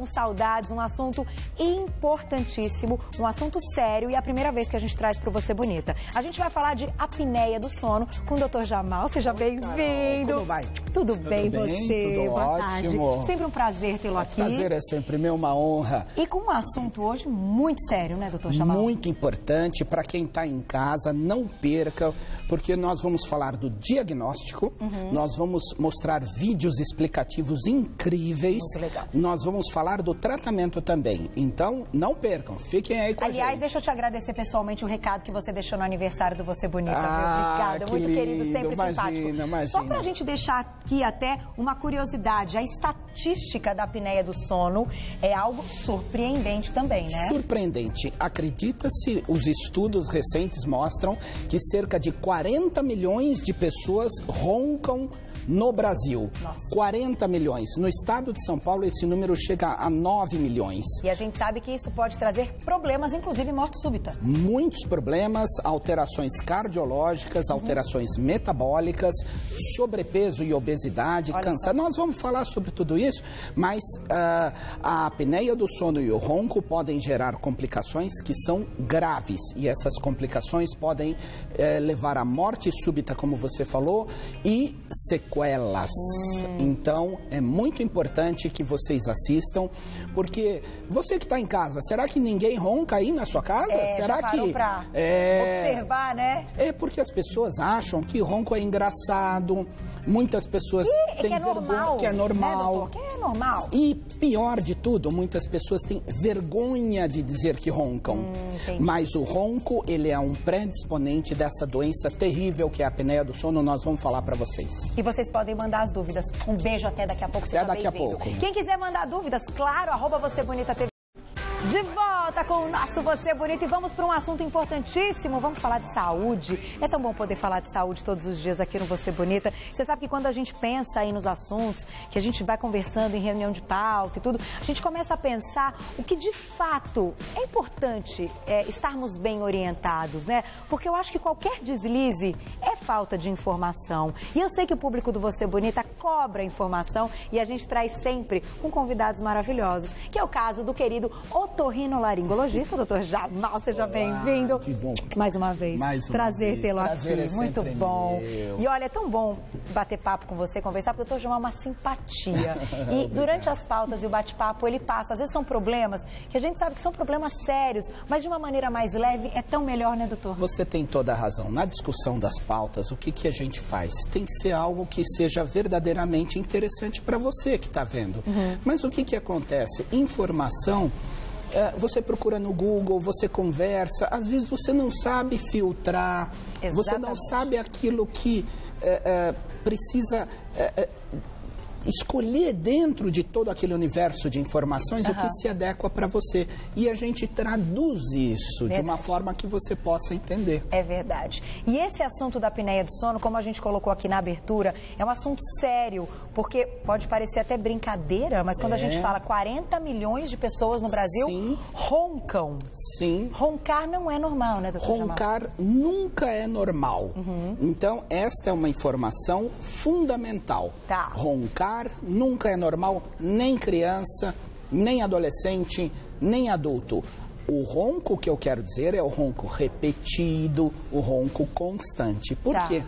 com saudades, um assunto importantíssimo, um assunto sério e é a primeira vez que a gente traz para Você Bonita. A gente vai falar de apneia do sono com o Dr. Jamal. Seja bem-vindo. Como vai? Tudo bem, você? Tudo Boa ótimo. tarde. Sempre um prazer tê-lo aqui. O prazer é sempre meu, uma honra. E com um assunto hoje muito sério, né, Dr. Jamal? Muito importante para quem está em casa, não perca, porque nós vamos falar do diagnóstico, nós vamos mostrar vídeos explicativos incríveis, muito legal. Nós vamos falar do tratamento também. Então, não percam, fiquem aí com a gente. Aliás, deixa eu te agradecer pessoalmente o recado que você deixou no aniversário do Você Bonita. Obrigada, muito lindo, querido, sempre simpático. Imagina. Só pra gente deixar aqui até uma curiosidade, a estatística da apneia do sono é algo surpreendente também, né? Surpreendente. Acredita-se, os estudos recentes mostram que cerca de 40 milhões de pessoas roncam no Brasil. Nossa. 40 milhões. No estado de São Paulo, esse número chega a 9 milhões. E a gente sabe que isso pode trazer problemas, inclusive morte súbita. Muitos problemas, alterações cardiológicas, alterações metabólicas, sobrepeso e obesidade, câncer. Nós vamos falar sobre tudo isso, mas a apneia do sono e o ronco podem gerar complicações que são graves. E essas complicações podem levar à morte súbita, como você falou, e sequelas. Então, é muito importante que vocês assistam, porque você que está em casa, será que ninguém ronca aí na sua casa? Será já parou que pra observar, né? É porque as pessoas acham que ronco é engraçado, muitas pessoas têm vergonha, que é normal. Né, doutor? Que é normal. E pior de tudo, muitas pessoas têm vergonha de dizer que roncam. Mas o ronco, ele é um predisponente dessa doença terrível que é a apneia do sono. Nós vamos falar para vocês. E vocês podem mandar as dúvidas. Um beijo até daqui a pouco. Até daqui a pouco. Quem quiser mandar dúvidas, claro, @VocêBonitaTV. De volta com o nosso Você Bonita e vamos para um assunto importantíssimo, vamos falar de saúde. É tão bom poder falar de saúde todos os dias aqui no Você Bonita. Você sabe que quando a gente pensa aí nos assuntos, que a gente vai conversando em reunião de pauta e tudo, a gente começa a pensar o que de fato é importante estarmos bem orientados, né? Porque eu acho que qualquer deslize é falta de informação. E eu sei que o público do Você Bonita cobra informação e a gente traz sempre com convidados maravilhosos, que é o caso do querido otorrinolaringologista, doutor Jamal, seja bem-vindo. Mais uma vez. Prazer tê-lo aqui. Muito bom. Meu. E olha, é tão bom bater papo com você, conversar, porque o doutor Jamal é uma simpatia. E durante as pautas e o bate-papo, ele passa. Às vezes são problemas que a gente sabe que são problemas sérios, mas de uma maneira mais leve é tão melhor, né, doutor? Você tem toda a razão. Na discussão das pautas, o que a gente faz? Tem que ser algo que seja verdadeiramente interessante para você que está vendo. Mas o que acontece? Informação... você procura no Google, você conversa, às vezes você não sabe filtrar, você não sabe aquilo que precisa escolher dentro de todo aquele universo de informações o que se adequa para você. E a gente traduz isso de uma forma que você possa entender. É verdade. E esse assunto da apneia do sono, como a gente colocou aqui na abertura, é um assunto sério, porque pode parecer até brincadeira, mas quando a gente fala 40 milhões de pessoas no Brasil roncam. Sim. Roncar não é normal, né, doutor Jamal? Roncar nunca é normal. Então, esta é uma informação fundamental. Roncar nunca é normal, nem criança, nem adolescente, nem adulto. O ronco que eu quero dizer é o ronco repetido, o ronco constante. Por quê?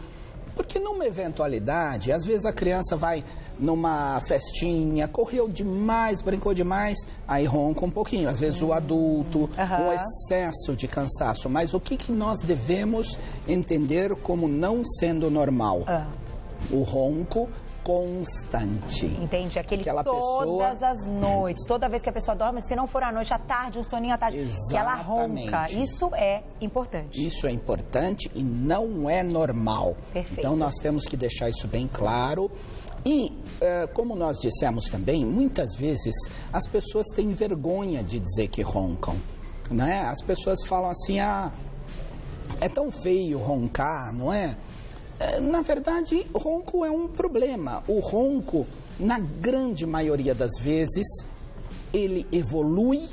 Porque numa eventualidade, às vezes a criança vai numa festinha, correu demais, brincou demais, aí ronca um pouquinho. Às vezes o adulto, o excesso de cansaço. Mas o que nós devemos entender como não sendo normal? O ronco constante. Entendi. Aquela todas as noites, toda vez que a pessoa dorme, se não for à noite, à tarde, um soninho à tarde, que ela ronca. Isso é importante. Isso é importante e não é normal. Perfeito. Então nós temos que deixar isso bem claro. E, como nós dissemos também, muitas vezes as pessoas têm vergonha de dizer que roncam, né? As pessoas falam assim, é tão feio roncar, não é? Na verdade, o ronco é um problema. O ronco, na grande maioria das vezes, ele evolui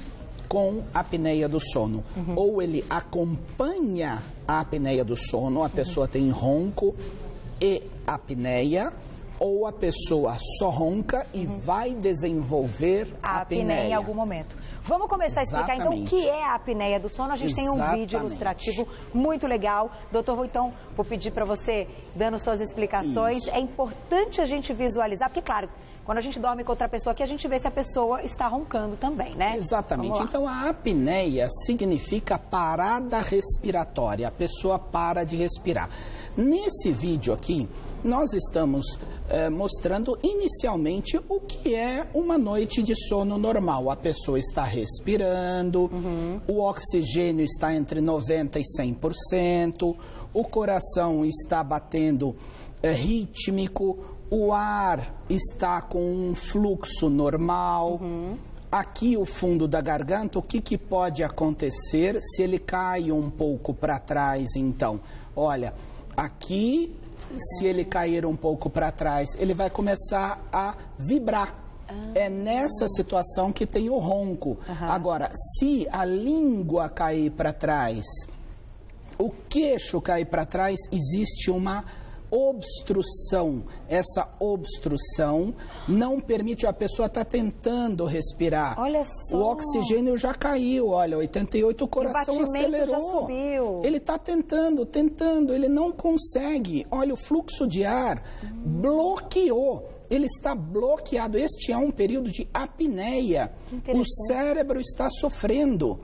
com a apneia do sono. Ou ele acompanha a apneia do sono, a pessoa tem ronco e apneia, ou a pessoa só ronca e vai desenvolver a apneia em algum momento. Vamos começar a explicar então o que é a apneia do sono. A gente tem um vídeo ilustrativo muito legal. Doutor, então vou pedir para você, dando suas explicações. É importante a gente visualizar, porque claro, quando a gente dorme com outra pessoa aqui, a gente vê se a pessoa está roncando também, né? Exatamente. Então, a apneia significa parada respiratória. A pessoa para de respirar. Nesse vídeo aqui, nós estamos mostrando inicialmente o que é uma noite de sono normal. A pessoa está respirando, o oxigênio está entre 90% e 100%, o coração está batendo rítmico, o ar está com um fluxo normal. Aqui o fundo da garganta, o que pode acontecer se ele cai um pouco para trás, então? Olha, aqui, se ele cair um pouco para trás, ele vai começar a vibrar. É nessa situação que tem o ronco. Agora, se a língua cair para trás, o queixo cair para trás, existe uma obstrução. Essa obstrução não permite, a pessoa estar tentando respirar. Olha só. O oxigênio já caiu, olha, 88, o coração acelerou. Já subiu. Ele está tentando, ele não consegue. Olha, o fluxo de ar bloqueou. Ele está bloqueado. Este é um período de apneia. O cérebro está sofrendo,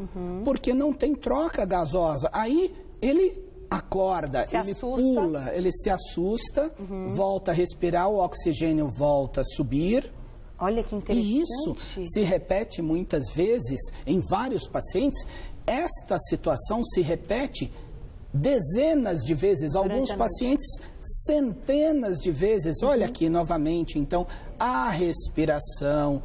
porque não tem troca gasosa. Aí ele acorda, ele pula, ele se assusta, volta a respirar, o oxigênio volta a subir. Olha que interessante. E isso se repete muitas vezes em vários pacientes. Esta situação se repete dezenas de vezes, alguns pacientes centenas de vezes. Olha aqui novamente, então, a respiração.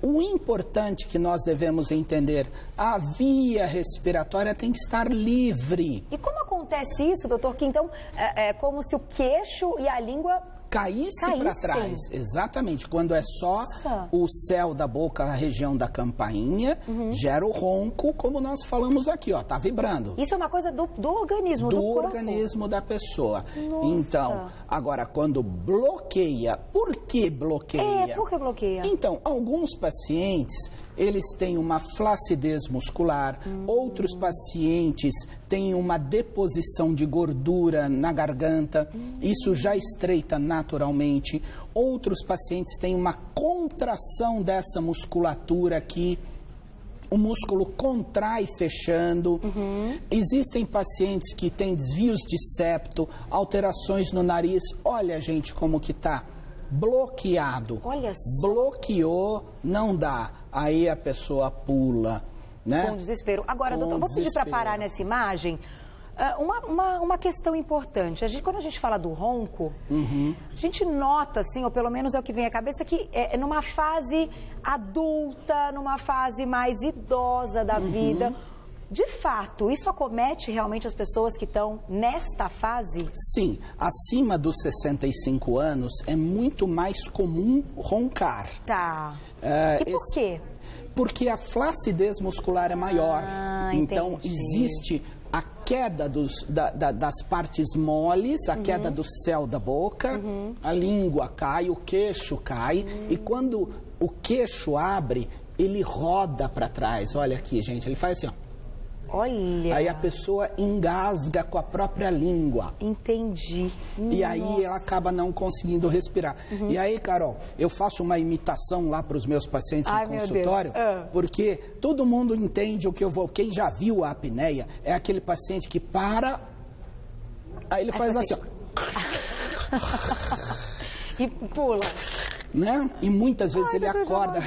O importante que nós devemos entender, a via respiratória tem que estar livre. E como acontece isso, doutor? Que então é como se o queixo e a língua caísse para trás. Exatamente. Quando é só o céu da boca, a região da campainha, gera o ronco, como nós falamos aqui, ó, tá vibrando. Isso é uma coisa do organismo, do corpo. organismo da pessoa. Nossa. Então, agora, quando bloqueia, por que bloqueia? Por que bloqueia? Então, alguns pacientes, eles têm uma flacidez muscular, outros pacientes têm uma deposição de gordura na garganta, isso já estreita naturalmente. Outros pacientes têm uma contração dessa musculatura aqui, o músculo contrai fechando. Existem pacientes que têm desvios de septo, alterações no nariz. Olha, gente, como que tá bloqueado. Olha só. Bloqueou, não dá. Aí a pessoa pula, né? Com desespero. Agora, doutor, vou pedir para parar nessa imagem. Uma questão importante. Quando a gente fala do ronco, a gente nota, assim, ou pelo menos é o que vem à cabeça, que é numa fase adulta, numa fase mais idosa da vida. De fato, isso acomete realmente as pessoas que estão nesta fase? Sim, acima dos 65 anos é muito mais comum roncar. Tá. E por quê? Porque a flacidez muscular é maior. Então, existe a queda das partes moles, a queda do céu da boca, a língua cai, o queixo cai, e quando o queixo abre, ele roda para trás. Olha aqui, gente, ele faz assim, ó. Olha. Aí a pessoa engasga com a própria língua. Entendi. E aí ela acaba não conseguindo respirar. E aí, Carol, eu faço uma imitação lá para os meus pacientes no consultório, porque todo mundo entende o que eu vou... Quem já viu a apneia é aquele paciente que para, aí ele faz assim, ó. E pula. Né? E muitas vezes ele acorda.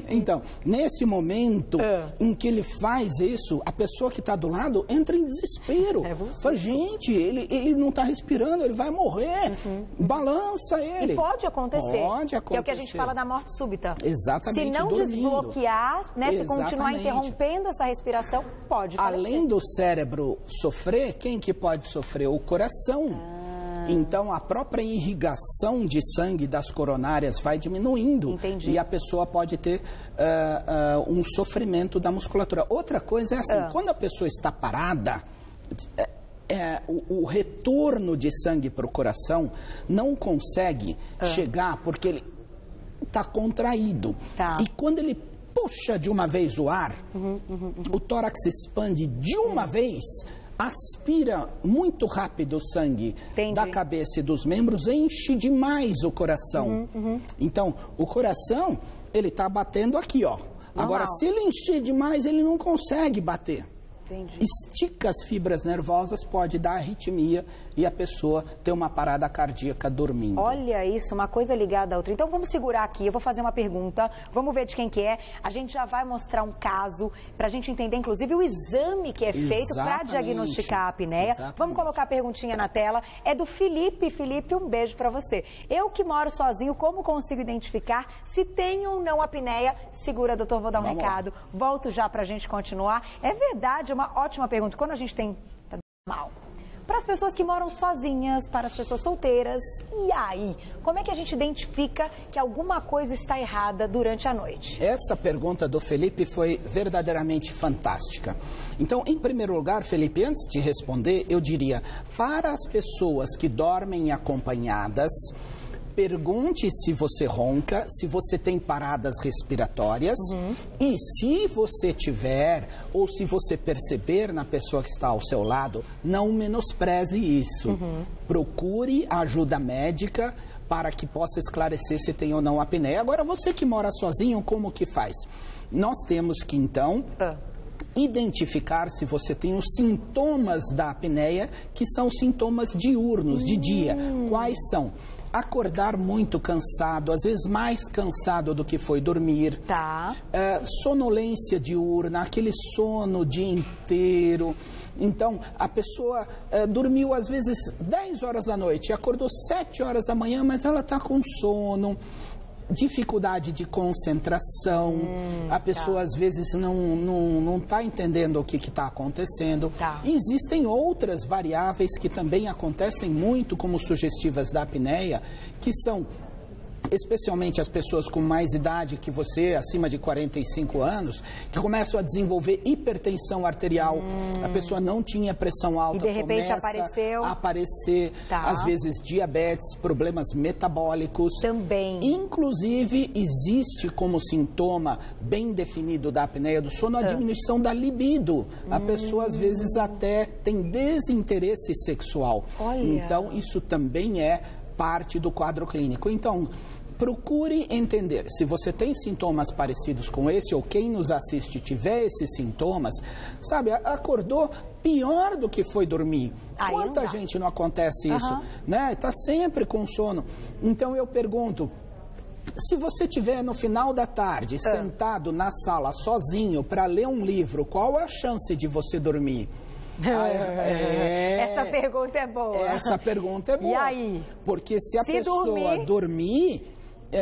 Então, nesse momento em que ele faz isso, a pessoa que está do lado entra em desespero. Fala, gente, ele não está respirando, ele vai morrer. Balança ele. E pode acontecer. Pode acontecer. Que é o que a gente fala da morte súbita. Exatamente. Se não desbloquear, né, se continuar interrompendo essa respiração, pode falecer. Além do cérebro sofrer, quem que pode sofrer? O coração. Então, a própria irrigação de sangue das coronárias vai diminuindo. Entendi. E a pessoa pode ter um sofrimento da musculatura. Outra coisa é assim, quando a pessoa está parada, o retorno de sangue para o coração não consegue chegar porque ele está contraído. Tá. E quando ele puxa de uma vez o ar, o tórax se expande de uma vez, aspira muito rápido o sangue da cabeça e dos membros, enche demais o coração. Então, o coração, ele está batendo aqui, ó. Agora, se ele encher demais, ele não consegue bater. Entendi. Estica as fibras nervosas, pode dar arritmia e a pessoa ter uma parada cardíaca dormindo. Olha isso, uma coisa ligada à outra. Então vamos segurar aqui, eu vou fazer uma pergunta, vamos ver de quem que é. A gente já vai mostrar um caso para a gente entender, inclusive, o exame que é feito para diagnosticar a apneia. Exatamente. Vamos colocar a perguntinha na tela. É do Felipe. Felipe, um beijo para você. Eu que moro sozinho, como consigo identificar se tenho ou não apneia? Segura, doutor, vou dar um recado. Volto já para a gente continuar. É verdade, uma ótima pergunta. Quando a gente tem mal, para as pessoas que moram sozinhas, para as pessoas solteiras, e aí? Como é que a gente identifica que alguma coisa está errada durante a noite? Essa pergunta do Felipe foi verdadeiramente fantástica. Então, em primeiro lugar, Felipe, antes de responder, eu diria, para as pessoas que dormem acompanhadas, pergunte se você ronca, se você tem paradas respiratórias e se você tiver ou se você perceber na pessoa que está ao seu lado, não menospreze isso. Procure ajuda médica para que possa esclarecer se tem ou não apneia. Agora, você que mora sozinho, como que faz? Nós temos que, então, identificar se você tem os sintomas da apneia, que são sintomas diurnos, de dia. Quais são? Acordar muito cansado, às vezes mais cansado do que foi dormir. Tá. Sonolência diurna, aquele sono o dia inteiro. Então, a pessoa dormiu às vezes 10 horas da noite e acordou 7 horas da manhã, mas ela está com sono. Dificuldade de concentração, a pessoa às vezes não está entendendo o que está acontecendo. Existem outras variáveis que também acontecem muito como sugestivas da apneia, que são especialmente as pessoas com mais idade que você, acima de 45 anos, que começam a desenvolver hipertensão arterial. A pessoa não tinha pressão alta, e de repente começa a aparecer, às vezes, diabetes, problemas metabólicos. Também. Inclusive, existe como sintoma bem definido da apneia do sono a diminuição da libido. A pessoa, às vezes, até tem desinteresse sexual. Olha. Então, isso também é parte do quadro clínico. Então, procure entender se você tem sintomas parecidos com esse ou quem nos assiste tiver esses sintomas, sabe, acordou pior do que foi dormir. Quanta gente não acontece isso, né? Tá sempre com sono. Então eu pergunto, se você estiver no final da tarde sentado na sala sozinho para ler um livro, qual é a chance de você dormir? Essa pergunta é boa. Essa pergunta é boa. E aí? Porque se a pessoa dormir,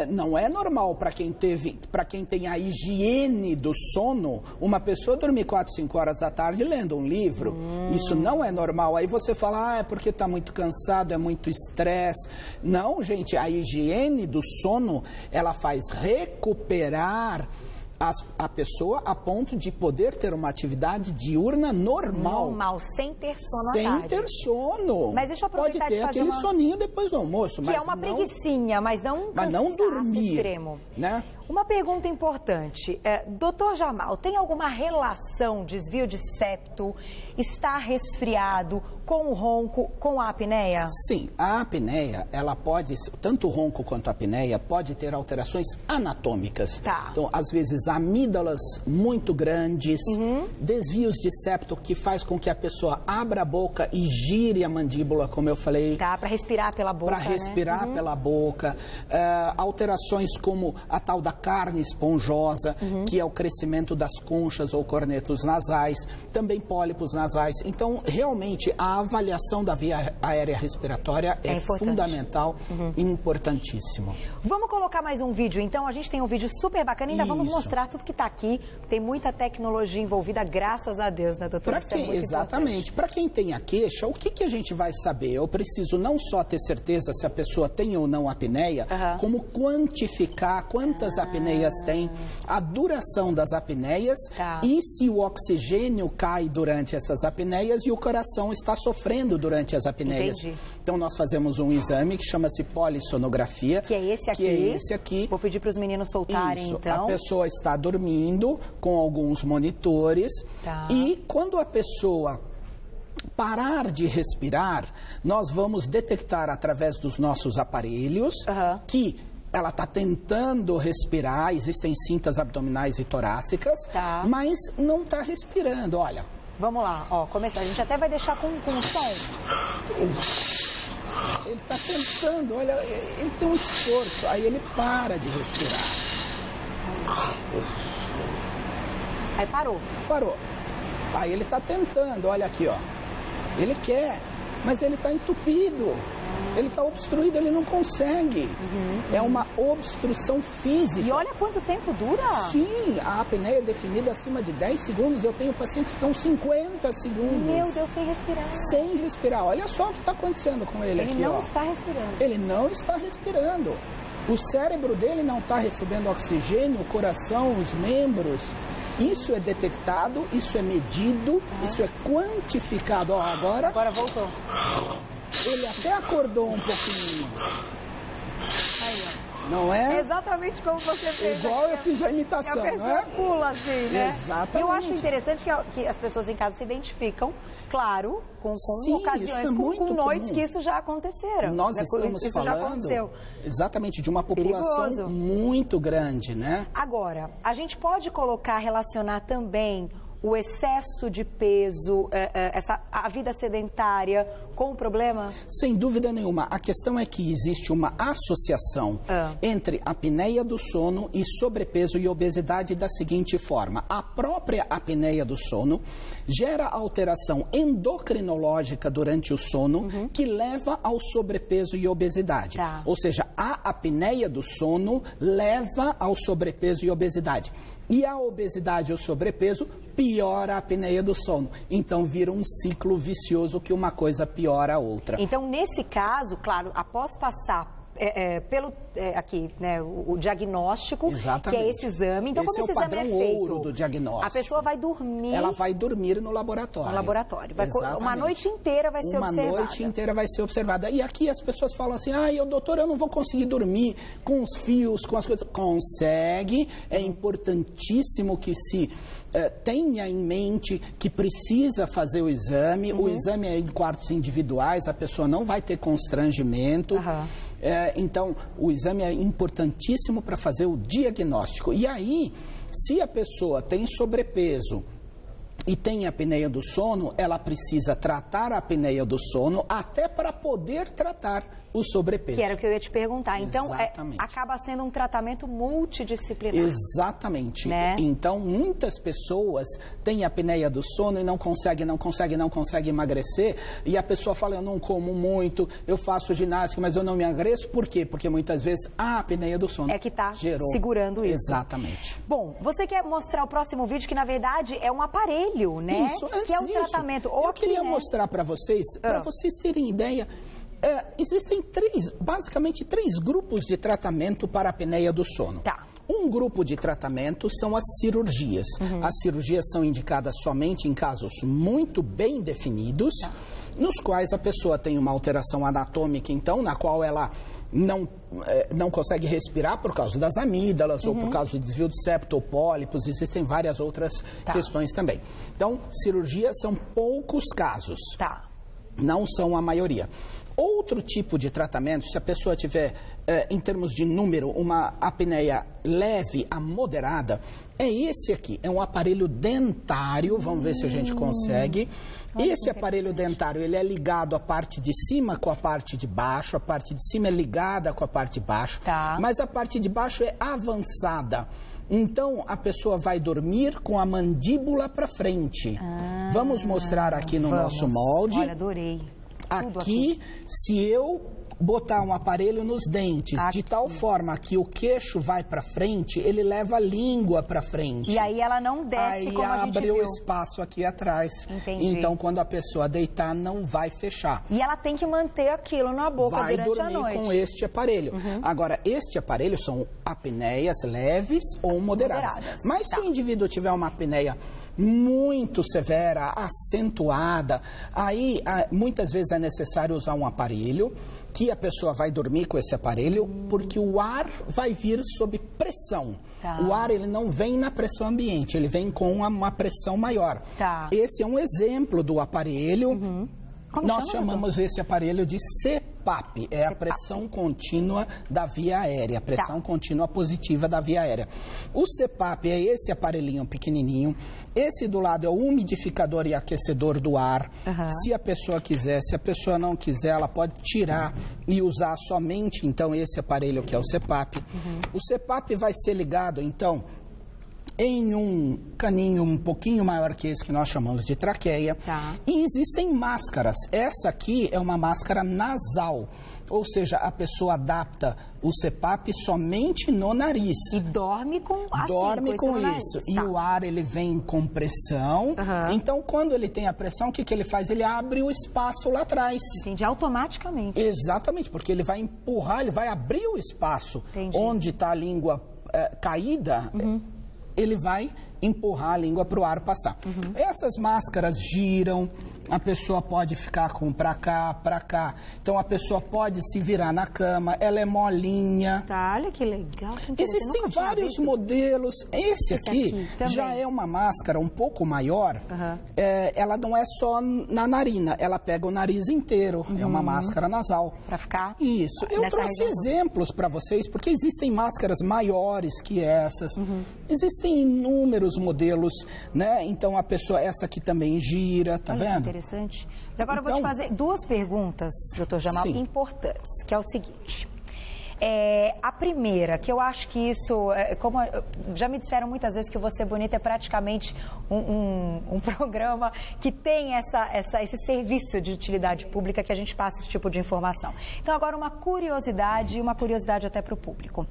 não é normal para quem tem a higiene do sono, uma pessoa dormir 4, 5 horas da tarde lendo um livro. Isso não é normal. Aí você fala, é porque está muito cansado, é muito estresse. Não, gente, a higiene do sono, ela faz recuperar a pessoa a ponto de poder ter uma atividade diurna normal. Normal, sem ter sono à tarde. Sem ter sono. Mas deixa eu aproveitar Pode ter aquele soninho depois do almoço. Que é uma preguicinha, mas não um não dormir, extremo. Né? Uma pergunta importante. Doutor Jamal, tem alguma relação desvio de septo, estar resfriado com o ronco, com a apneia? Sim, a apneia, ela pode, tanto o ronco quanto a apneia, pode ter alterações anatômicas. Então, às vezes, amígdalas muito grandes, desvios de septo que faz com que a pessoa abra a boca e gire a mandíbula, como eu falei. Para respirar pela boca, Para respirar pela boca. Alterações como a tal da carne esponjosa, que é o crescimento das conchas ou cornetos nasais, também pólipos nasais. Então, realmente, a avaliação da via aérea respiratória é fundamental e importantíssimo. Vamos colocar mais um vídeo, então. A gente tem um vídeo super bacana, ainda vamos mostrar tudo que está aqui. Tem muita tecnologia envolvida, graças a Deus, né, doutora? Exatamente. Para quem tem a queixa, o que a gente vai saber? Eu preciso não só ter certeza se a pessoa tem ou não apneia, como quantificar quantas apneias tem, a duração das apneias e se o oxigênio cai durante essas apneias e o coração está sofrendo durante as apneias. Entendi. Então nós fazemos um exame que chama-se polissonografia. Que é esse aqui. Vou pedir para os meninos soltarem, então. A pessoa está dormindo com alguns monitores e quando a pessoa parar de respirar, nós vamos detectar através dos nossos aparelhos que ela está tentando respirar, existem cintas abdominais e torácicas, mas não está respirando, olha. Vamos lá, ó, começar. A gente até vai deixar com o som. Ele está tentando, olha, ele tem um esforço, aí ele para de respirar. Aí parou. Parou. Aí ele está tentando, olha aqui, ó. Ele quer, mas ele está entupido. Ele está obstruído, ele não consegue. É uma obstrução física. E olha quanto tempo dura. Sim, a apneia é definida acima de 10 segundos. Eu tenho pacientes que estão 50 segundos. Meu Deus, sem respirar. Sem respirar. Olha só o que está acontecendo com ele aqui, ó. Ele não está respirando. Ele não está respirando. O cérebro dele não está recebendo oxigênio, o coração, os membros. Isso é detectado, isso é medido, isso é quantificado. Ó, agora voltou. Ele até acordou um pouquinho. Aí, ó. Não é? Exatamente como você fez. Igual eu fiz a imitação, não é? A pessoa pula assim, né? Exatamente. Eu acho interessante que as pessoas em casa se identificam, claro, com ocasiões, com noites que isso já aconteceram. Nós estamos falando exatamente de uma população muito grande, né? Agora, a gente pode relacionar também o excesso de peso, a vida sedentária com o problema? Sem dúvida nenhuma. A questão é que existe uma associação entre apneia do sono e sobrepeso e obesidade da seguinte forma. A própria apneia do sono gera alteração endocrinológica durante o sono que leva ao sobrepeso e obesidade. Ou seja, a apneia do sono leva ao sobrepeso e obesidade. E a obesidade ou sobrepeso piora a apneia do sono. Então vira um ciclo vicioso que uma coisa piora a outra. Então, nesse caso, claro, após passar pelo aqui, né, o diagnóstico, que é esse exame. Então, esse como esse é o padrão exame é feito? ouro do diagnóstico. A pessoa vai dormir. Ela vai dormir no laboratório. No laboratório. Uma noite inteira vai ser observada. Uma noite inteira vai ser observada. E aqui as pessoas falam assim, doutor, eu não vou conseguir dormir com os fios, com as coisas. Consegue. É importantíssimo que se tenha em mente que precisa fazer o exame. O exame é em quartos individuais, a pessoa não vai ter constrangimento. Então, o exame é importantíssimo para fazer o diagnóstico. E aí, se a pessoa tem sobrepeso e tem apneia do sono, ela precisa tratar a apneia do sono até para poder tratar o sobrepeso. Que era o que eu ia te perguntar. Então, acaba sendo um tratamento multidisciplinar. Exatamente. Né? Então, muitas pessoas têm apneia do sono e não conseguem emagrecer. E a pessoa fala, eu não como muito, eu faço ginástica, mas eu não me emagreço. Por quê? Porque muitas vezes a apneia do sono que está segurando isso. Exatamente. Bom, você quer mostrar o próximo vídeo, que na verdade é um aparelho, né? Isso, antes que é um tratamento. Ou eu queria mostrar para vocês terem ideia. Existem basicamente três grupos de tratamento para a apneia do sono. Um grupo de tratamento são as cirurgias. As cirurgias são indicadas somente em casos muito bem definidos, nos quais a pessoa tem uma alteração anatômica, então, na qual ela não consegue respirar por causa das amígdalas ou por causa do desvio do septo ou pólipos. Existem várias outras questões também. Então, cirurgias são poucos casos. Não são a maioria. Outro tipo de tratamento, se a pessoa tiver, em termos de número, uma apneia leve a moderada, é esse aqui. É um aparelho dentário, vamos ver se a gente consegue. Esse aparelho dentário, ele é ligado à parte de cima com a parte de baixo, a parte de cima é ligada com a parte de baixo, mas a parte de baixo é avançada. Então, a pessoa vai dormir com a mandíbula para frente. Vamos mostrar aqui no nosso molde. Olha, adorei. Aqui, se eu botar um aparelho nos dentes, de tal forma que o queixo vai para frente, ele leva a língua para frente. E aí ela não desce como a gente viu. Aí abre o espaço aqui atrás. Entendi. Então, quando a pessoa deitar, não vai fechar. E ela tem que manter aquilo na boca durante a noite. Vai dormir com este aparelho. Agora, este aparelho são apneias leves ou moderadas. Mas se o indivíduo tiver uma apneia muito severa, acentuada, aí muitas vezes é necessário usar um aparelho, que a pessoa vai dormir com esse aparelho, porque o ar vai vir sob pressão. O ar, ele não vem na pressão ambiente, ele vem com uma pressão maior. Esse é um exemplo do aparelho. Nós chamamos esse aparelho de CPAP, é a pressão contínua da via aérea, a pressão contínua positiva da via aérea. O CPAP é esse aparelhinho pequenininho, esse do lado é o umidificador e aquecedor do ar. Se a pessoa quiser, se a pessoa não quiser, ela pode tirar e usar somente, então, esse aparelho que é o CPAP. O CPAP vai ser ligado, então, em um caninho um pouquinho maior que esse que nós chamamos de traqueia. E existem máscaras. Essa aqui é uma máscara nasal. Ou seja, a pessoa adapta o CPAP somente no nariz. E dorme com isso. E o ar, ele vem com pressão. Então, quando ele tem a pressão, o que ele faz? Ele abre o espaço lá atrás. Entendi, automaticamente. Exatamente, porque ele vai empurrar, ele vai abrir o espaço onde está a língua caída. Ele vai empurrar a língua para o ar passar. Essas máscaras giram, a pessoa pode ficar com para cá. Então, a pessoa pode se virar na cama, ela é molinha. Olha que legal. Que existem vários modelos. Esse aqui já é uma máscara um pouco maior. Ela não é só na narina, ela pega o nariz inteiro. É uma máscara nasal. Para ficar? Isso. Eu trouxe exemplos para vocês, porque existem máscaras maiores que essas. Existem inúmeros modelos, né? Então, a pessoa, essa aqui também gira, tá vendo? Interessante. Agora eu vou te fazer duas perguntas, doutor Jamal, importantes, que é o seguinte. A primeira, que eu acho que isso, como já me disseram muitas vezes que o Você Bonita é praticamente um programa que tem esse serviço de utilidade pública que a gente passa esse tipo de informação. Então, agora uma curiosidade até para o público.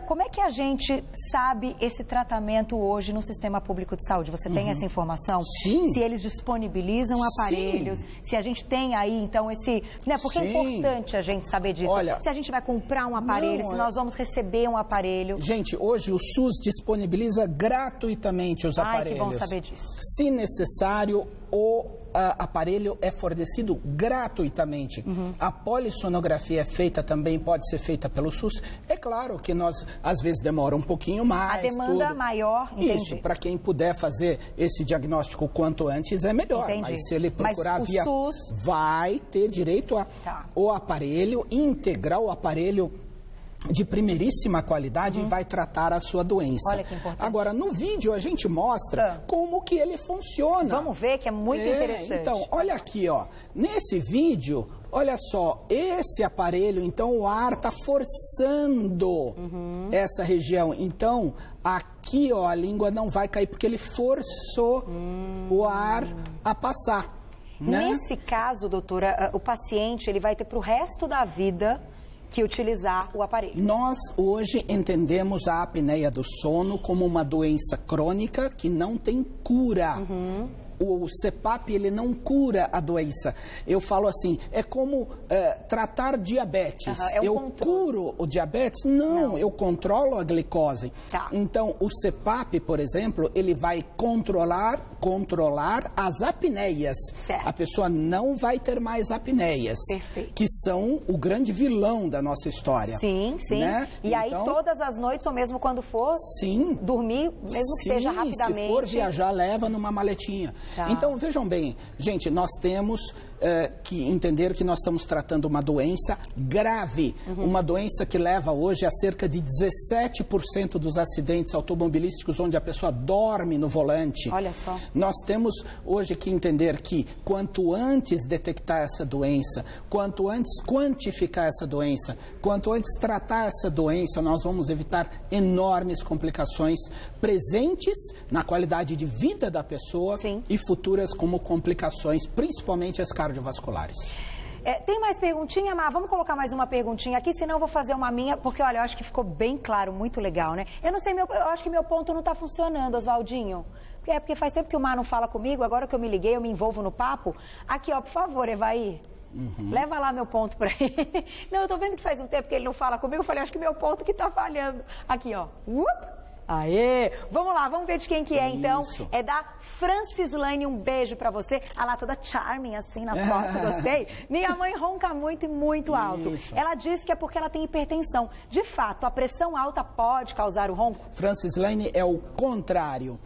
Como é que a gente sabe esse tratamento hoje no sistema público de saúde? Você tem essa informação? Sim. Se eles disponibilizam aparelhos, se a gente tem aí, então, esse... Né, porque é importante a gente saber disso. Olha, se a gente vai comprar um aparelho, se nós vamos receber um aparelho. Gente, hoje o SUS disponibiliza gratuitamente os aparelhos. Que bom saber disso. Se necessário, o aparelho é fornecido gratuitamente. A polissonografia é feita também, pode ser feita pelo SUS. É claro que nós, às vezes, demora um pouquinho mais. A demanda maior, entendi. Isso, para quem puder fazer esse diagnóstico quanto antes é melhor. Entendi. Mas se ele procurar via SUS vai ter direito ao aparelho, integrar o aparelho de primeiríssima qualidade e vai tratar a sua doença. Olha que importante. Agora, no vídeo a gente mostra como que ele funciona. Vamos ver, que é muito interessante. Então, olha aqui, ó. Nesse vídeo, olha só, esse aparelho, então o ar está forçando essa região. Então, aqui, ó, a língua não vai cair porque ele forçou o ar a passar. Né? Nesse caso, doutora, o paciente ele vai ter para o resto da vida que utilizar o aparelho. Nós hoje entendemos a apneia do sono como uma doença crônica que não tem cura. O CPAP, ele não cura a doença. Eu falo assim, é como tratar diabetes. Eu curo o diabetes? Não, eu controlo a glicose. Então, o CPAP, por exemplo, ele vai controlar as apneias. A pessoa não vai ter mais apneias. Que são o grande vilão da nossa história. Sim. Né? E aí, todas as noites, ou mesmo quando for dormir, mesmo que seja rapidamente. Se for viajar, leva numa maletinha. Então, vejam bem, gente, nós temos que entender que nós estamos tratando uma doença grave, uma doença que leva hoje a cerca de 17% dos acidentes automobilísticos onde a pessoa dorme no volante. Olha só. Nós temos hoje que entender que quanto antes detectar essa doença, quanto antes quantificar essa doença, quanto antes tratar essa doença, nós vamos evitar enormes complicações presentes na qualidade de vida da pessoa e futuras como complicações, principalmente as cardiovasculares. Tem mais perguntinha, Má? Vamos colocar mais uma perguntinha aqui, senão eu vou fazer uma minha, porque olha, eu acho que ficou bem claro, muito legal, né? Eu não sei, eu acho que meu ponto não tá funcionando, Oswaldinho. Porque faz tempo que o Má não fala comigo, agora que eu me liguei, eu me envolvo no papo. Aqui, ó, por favor, Evaí. Leva lá meu ponto pra ele. Não, eu tô vendo que faz um tempo que ele não fala comigo, eu falei, acho que meu ponto que tá falhando. Aqui, ó. Aê! Vamos lá, vamos ver de quem que é, então. É da Francislane, um beijo pra você. Ah lá, toda charming assim na foto, gostei. Minha mãe ronca muito e muito alto. Ela diz que é porque ela tem hipertensão. De fato, a pressão alta pode causar o ronco? Francislane, é o contrário.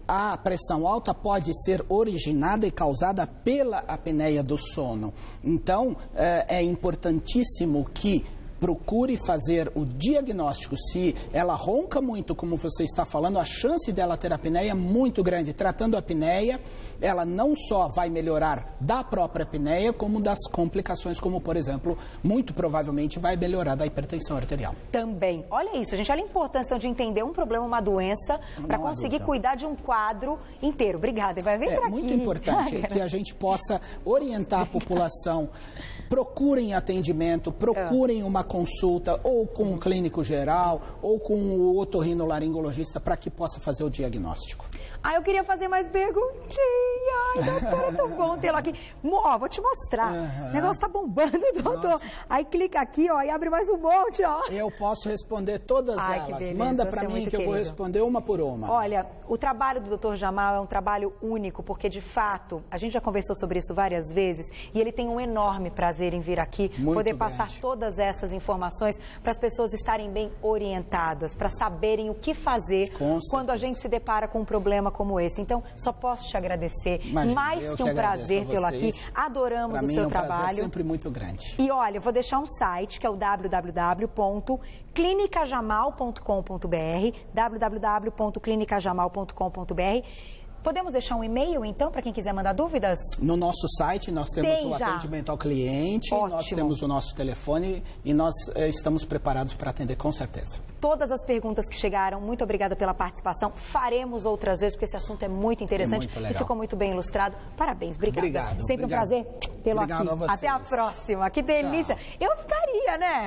A pressão alta pode ser originada e causada pela apneia do sono. Então, é importantíssimo que procure fazer o diagnóstico. Se ela ronca muito, como você está falando, a chance dela ter apneia é muito grande. Tratando a apneia, ela não só vai melhorar da própria apneia, como das complicações, como, por exemplo, muito provavelmente vai melhorar da hipertensão arterial. Também. Olha isso, gente. Olha a importância de entender um problema, uma doença, para conseguir cuidar de um quadro inteiro. Obrigada. Vai vir para aqui. É muito importante que a gente possa orientar a população. Procurem atendimento, procurem uma consulta ou com um clínico geral ou com o otorrinolaringologista para que possa fazer o diagnóstico. Eu queria fazer mais perguntinha. Doutor, é tão bom tê-lo aqui. Ó, vou te mostrar. O negócio tá bombando, doutor. Nossa. Aí clica aqui, ó, e abre mais um monte, ó. Eu posso responder todas elas. Que beleza. Manda para mim que eu vou responder uma por uma. Olha, o trabalho do Dr. Jamal é um trabalho único, porque de fato, a gente já conversou sobre isso várias vezes, e ele tem um enorme prazer em vir aqui, poder passar todas essas informações para as pessoas estarem bem orientadas, para saberem o que fazer quando a gente se depara com um problema como esse. Então, só posso te agradecer. Imagina, mais que um prazer tê-lo aqui. Adoramos o seu trabalho. É sempre muito grande. E olha, eu vou deixar um site que é o www.clinicajamal.com.br, www.clinicajamal.com.br. Podemos deixar um e-mail, então, para quem quiser mandar dúvidas? No nosso site, nós temos o atendimento ao cliente, nós temos o nosso telefone e nós estamos preparados para atender com certeza. Todas as perguntas que chegaram, muito obrigada pela participação. Faremos outras vezes, porque esse assunto é muito interessante e ficou muito bem ilustrado. Parabéns, obrigada. Obrigado. Sempre um prazer tê-lo aqui. A vocês. Até a próxima. Que delícia. Tchau. Eu ficaria, né?